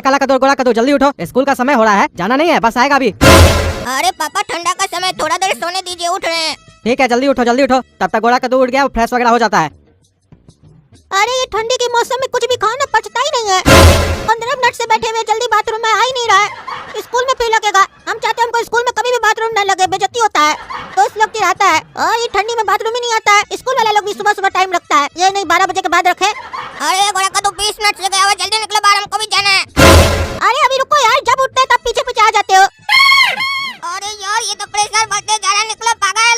काला कद्दू गोरा कद्दू, जल्दी उठो, स्कूल का समय हो रहा है, जाना नहीं है, बस आएगा अभी। अरे पापा ठंडा का समय, थोड़ा देर सोने दीजिए, उठ रहे हैं। ठीक है जल्दी उठो जल्दी उठो, तब तक गोरा कद्दू उठ गया, फ्रेश वगैरह हो जाता है। अरे ये ठंडी के मौसम में कुछ भी खाना पचता ही नहीं है। 15 मिनट से बैठे हुए, जल्दी बाथरूम में आ ही नहीं रहा है। स्कूल में फिर लगेगा, हम चाहते हैं हमको स्कूल में कभी भी बाथरूम न लगे, बेइज्जती होता है। तो इस लगती रहता है और ये ठंडी में बाथरूम ही नहीं आता है। स्कूल वाले लोग भी सुबह सुबह टाइम रखता है, ये नहीं 12 बजे के बाद रखे। अरे गोरा कद्दू 20 मिनट से गया हुआ, जल्दी निकलो बाहर, हमको भी जाना है। अरे अभी रुको यार, जब उठते तब पीछे पीछे आ जाते हो। अरे यार ये तो प्रेशर बढ़ते जा रहा है, निकलो पागल।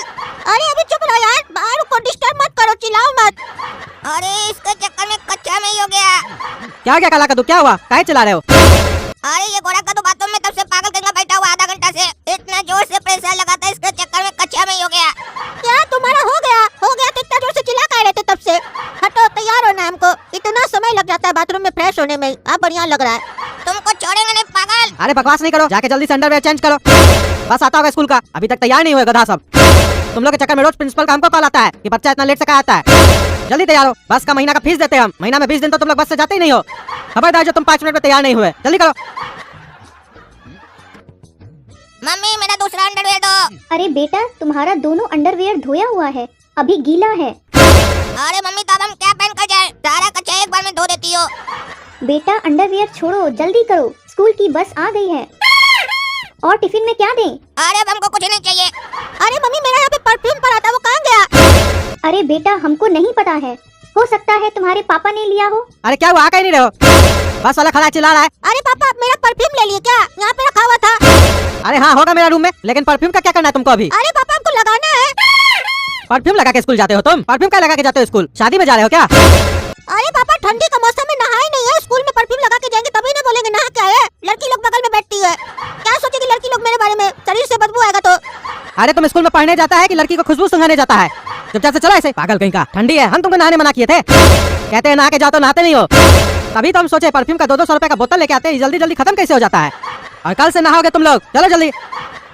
अरे अभी चुप रहो यार, बाहर को डिस्टर्ब मत करो, चिल्लाओ मत। अरे इसके चक्कर में कच्चा में ही हो गया। क्या क्या काला कद्दू, क्या हुआ, काहे चिल्ला रहे हो? अरे ये गोरा कद्दू बाथरूम में तब से पागल करके बैठा हुआ आधा घंटा से, इतना जोर से प्रेशर लगाता है, इसके चक्कर में कच्चा में ही हो गया। क्या तुम्हारा हो गया तो इतना जोर से चिल्ला कर रहे थे तब से। हटो, तैयार होना, हमको इतना समय लग जाता है बाथरूम में फ्रेश होने में, अब बढ़िया लग रहा है। तुमको छोड़ेंगे नहीं पागल। अरे बकवास नहीं करो, जाके जल्दी से अंडरवेयर चेंज करो, बस आता होगा स्कूल का, अभी तक तैयार नहीं हुए गधा सब। तुम लोग के चक्कर में रोज प्रिंसिपल का हमको कॉल आता है कि बच्चा इतना लेट से कहाँ आता है। जल्दी तैयार हो, बस का महीना का फीस देते हैं हम, महीना में 20 दिन तो तुम लोग बस से जाते ही नहीं हो। खबरदार जो तुम 5 मिनट में तैयार नहीं हुए, जल्दी करो। मम्मी मेरा दूसरा अंडरवेयर दो। अरे बेटा तुम्हारा दोनों अंडरवेयर धोया हुआ है, अभी गीला है। अरे मम्मी तब हम क्या पहन कर जाए, सारा कच्चा एक बार में धो देती हो। बेटा अंडरवेयर छोड़ो, जल्दी करो, स्कूल की बस आ गई है। और टिफिन में क्या दें? अरे अब हमको कुछ नहीं चाहिए। अरे मम्मी मेरा यहाँ पे परफ्यूम पड़ा था, वो कहाँ गया? अरे बेटा हमको नहीं पता है, हो सकता है तुम्हारे पापा ने लिया हो। अरे क्या हुआ, आ कहीं नहीं रहे हो, बस वाला खड़ा चिल्ला रहा है। अरे पापा आप मेरा परफ्यूम ले लिए क्या, यहाँ पे रखा हुआ था। अरे हाँ होगा मेरा रूम में, लेकिन परफ्यूम का क्या करना है तुमको अभी? अरे पापा हमको लगाना है। परफ्यूम लगा के स्कूल जाते हो तुम? परफ्यूम क्या लगा के जाते हो स्कूल, शादी में जा रहे हो क्या? अरे पापा ठंडी का मौसम में नहा ही नहीं है, स्कूल में परफ्यूम लगा के जाएंगे तभी ना बोलेंगे नहा क्या है। लड़की लोग बगल में बैठती है, क्या सोचेगी लड़की लोग मेरे बारे में, शरीर से बदबू आएगा तो। अरे तुम स्कूल में पढ़ने जाता है कि लड़की को खुशबू सुंघाने जाता है? चुपचाप से चला ऐसे, पागल कहीं का। ठंडी है, हम तुमको नहाने मना किए थे, कहते हैं नहा के जाओ तो नहाते नहीं हो। तभी तो हम सोचे परफ्यूम का 200 रुपए का बोतल लेके आते हैं, जल्दी जल्दी खत्म कैसे हो जाता है। और कल से नहाओगे तुम लोग, चलो जल्दी।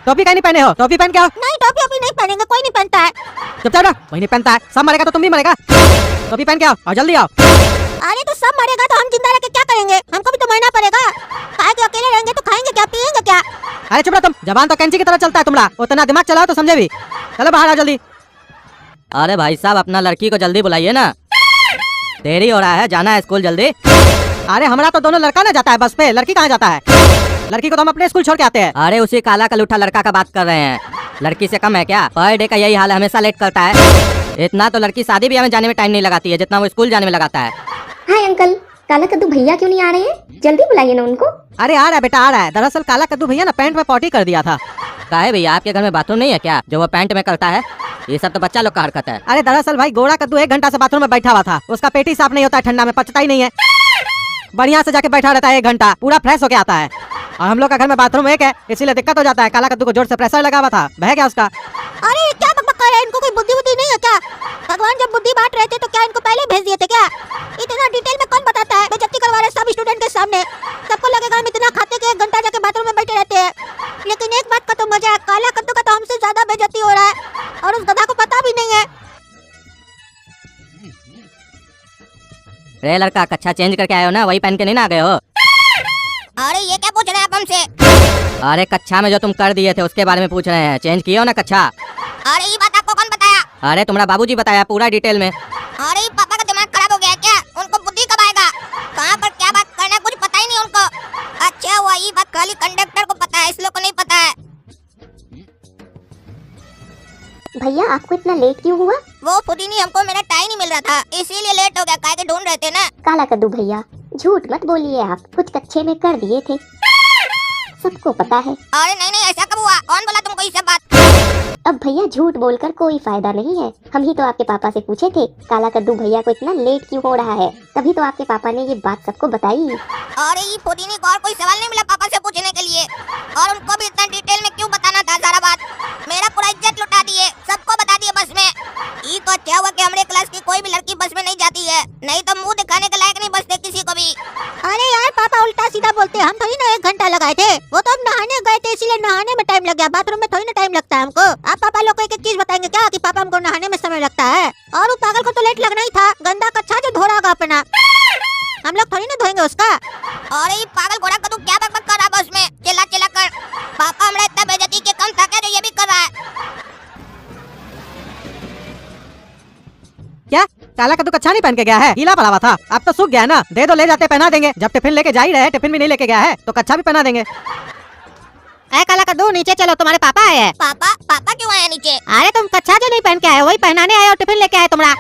टोपी कहीं नहीं पहने हो, टोपी पहन के आओ। नहीं टोपी अभी नहीं पहनेंगे, कोई नहीं पहनता है। चुपचाप रहो, कोई नहीं पहनता है, सब मरेगा तो तुम भी मरेगा। टोपी पहन के आओ और जल्दी आओ। अरे तो सब मरेगा तो हम जिंदा रह के क्या करेंगे, हमको भी तो मरना पड़ेगा। खाएंगे अकेले रहेंगे तो खाएंगे क्या, पिएंगे क्या? अरे चुप रहो तुम, जबान तो कैंची की तरह चलता है तुम्हारा, उतना दिमाग चलाओ तो समझे भी। चलो बाहर आओ जल्दी। अरे भाई साहब अपना लड़की को जल्दी बुलाइए ना, देरी हो रहा है, जाना है स्कूल जल्दी। अरे हमारा तो दोनों लड़का ना जाता है बस पे, लड़की कहाँ जाता है? लड़की को तो हम अपने स्कूल छोड़ के आते हैं। अरे उसी काला कलूठा लड़का का बात कर रहे हैं, लड़की से कम है क्या? पर डे का यही हाल है, हमेशा लेट करता है। इतना तो लड़की शादी ब्याह में जाने में टाइम नहीं लगाती है जितना वो स्कूल जाने में लगाता है। हाय अंकल, काला कद्दू भैया क्यों नहीं आ रहे हैं? जल्दी बुलाइए ना उनको। अरे आ रहा है बेटा आ रहा है, दरअसल काला कद्दू भैया ना पैंट में पॉटी कर दिया था। काहे भैया आपके घर में बाथरूम नहीं है क्या जो वो पैंट में करता है? ये सब तो बच्चा लोग का हरकत है। अरे दरअसल भाई गोरा कद्दू 1 घंटा से बाथरूम में बैठा हुआ था, उसका पेट ही साफ नहीं होता है, ठंडा में पचता ही नहीं है। बढ़िया से जाके बैठा रहता है 1 घंटा, पूरा फ्रेश होके आता है। और हम लोग का घर में बाथरूम एक है, इसीलिए दिक्कत हो जाता है। काला कद्दू को जोर से प्रेशर लगा हुआ था, बह गया उसका। अरे क्या बकबक कर रहे हैं, इनको कोई बुद्धि नहीं है क्या? भगवान जब बुद्धि बांट रहे थे तो क्या इनको पहले भेज दिए थे क्या? इतना डिटेल में कौन बताता है, बेइज्जती करवा रहे सब स्टूडेंट के सामने। सबको लगेगा हम इतना खाते कि 1 घंटा जाके बाथरूम में बैठे रहते हैं। लेकिन एक बात का तो मजा है, काला कद्दू का तो हमसे ज्यादा बेइज्जती हो रहा है और उस गधा को पता भी नहीं है। रे लड़का कच्छा चेंज करके आए हो ना, वही पहन के नहीं ना आ गए हो? अरे ये क्या पूछ रहे हैं आप हमसे? अरे कच्छा में जो तुम कर दिए थे उसके बारे में पूछ रहे हैं, चेंज किए हो ना कच्छा? अरे ये बात आपको कौन बताया? अरे तुम्हारा बाबूजी बताया पूरा डिटेल में। अरे ये पापा का दिमाग खराब हो गया है क्या? उनको बुद्धि कब आएगा? कहाँ पर क्या बात करना है कुछ पता ही नहीं उनको। अच्छा वही बात खाली कंडक्टर को पता है, इस लोग को नहीं पता है। भैया आपको इतना लेट क्यों हुआ? वो खुद ही नहीं, हमको मेरा टाइम नहीं मिल रहा था इसीलिए लेट हो गया, काहे के ढूंढ रहे थे ना। काला कद्दू भैया झूठ मत बोलिए, आप कुछ कच्चे में कर दिए थे, सबको पता है। अरे नहीं ऐसा कब हुआ, कौन बोला तुमको ये सब बात? अब भैया झूठ बोलकर कोई फायदा नहीं है, हम ही तो आपके पापा से पूछे थे काला कद्दू भैया को इतना लेट क्यों हो रहा है, तभी तो आपके पापा ने ये बात सबको बताई। अरे ये फुदीनी को और कोई सवाल नहीं मिला पापा से पूछने के लिए, और उनको भी इतना डिटेल में क्यों बताना था सारा बात? मेरा पूरा इज्जत लुटा दिए, सबको बता दिए बस में। ये तो अच्छा हुआ कि हमारे क्लास की कोई भी लड़की बस में नहीं जाती है, नहीं तो मुंह दिखाने के लायक नहीं बचते किसी को भी। अरे यार पापा उल्टा सीधा बोलते, हम थोड़ी ना 1 घंटा लगाए थे, वो तो हम नहाने गए थे इसीलिए नहाने में टाइम लग गया, बाथरूम में थोड़ी ना टाइम लगता है हमको। आप पापा लोग को एक चीज बताएंगे क्या कि पापा हमको नहाने में समय लगता है? और वो पागल को तो लेट लगना ही था, गंदा कच्छा जो धो रहा होगा अपना। हम लोग थोड़ी ना धोएंगे उसका। अरे ये पागल घोड़ा कद्दू क्या बकबक कर रहा है बस में, चिल्ला चिल्ला कर। पापा हमारा इतना बेइज्जती के कम था क्या जो ये भी कर रहा है। क्या काला कद्दू कच्छा नहीं पहन के गया है? गीला पड़ा हुआ था, अब तो सूख गया है ना। दे दो, ले जाते पहना देंगे। जब टिफिन लेके जा ही रहे, टिफिन भी नहीं लेके गया है तो कच्छा भी पहना देंगे। ए काला कद्दू, नीचे चलो, तुम्हारे पापा आए हैं। पापा पापा क्यों आए नीचे? अरे तुम कच्छा जो नहीं पहन के आए वही पहनाने आए और टिफिन लेके आए तुम्हारा।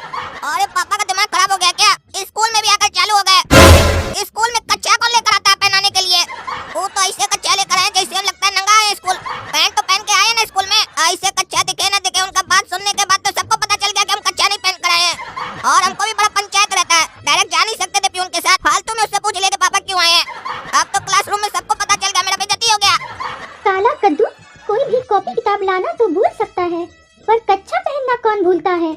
अरे पापा का दिमाग खराब हो गया क्या? स्कूल में भी आकर चालू हो गए। स्कूल में कच्चा कौन लेकर आता है पहनाने के लिए? वो तो ऐसे कच्चा लेकर आए जैसे हम लगता है नंगा है स्कूल। पैंट तो पहन के आए ना स्कूल में, ऐसे कच्चा दिखे ना दिखे, उनका बात सुनने के बाद तो सबको पता चल गया कि हम कच्चा नहीं पहन कर आए हैं। और हमको भी बड़ा पंचायत रहता है, डायरेक्ट जा नहीं सकते थे प्यून के साथ। फालतू में उससे पूछ ले कि पापा क्यों आए हैं। अब तो क्लासरूम में सबको पता चल गया, मेरा बेइज्जती हो गया। काला कद्दू, कोई भी कॉपी किताब लाना तो भूल सकता है, पर कच्छा पहनना कौन भूलता है?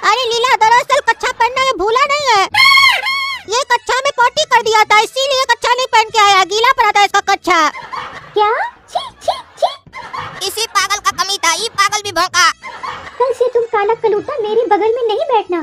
अरे लीला, दरअसल कच्छा पहनना ये भूला नहीं है, ये कच्छा में पोटी कर दिया था इसीलिए कच्छा नहीं पहन के आया। गीला पड़ा था इसका कच्छा। क्या? छी छी छी। इसी पागल का कमी था, ये पागल भी भौंका। कल से तुम काला कलूटा मेरे बगल में नहीं बैठना।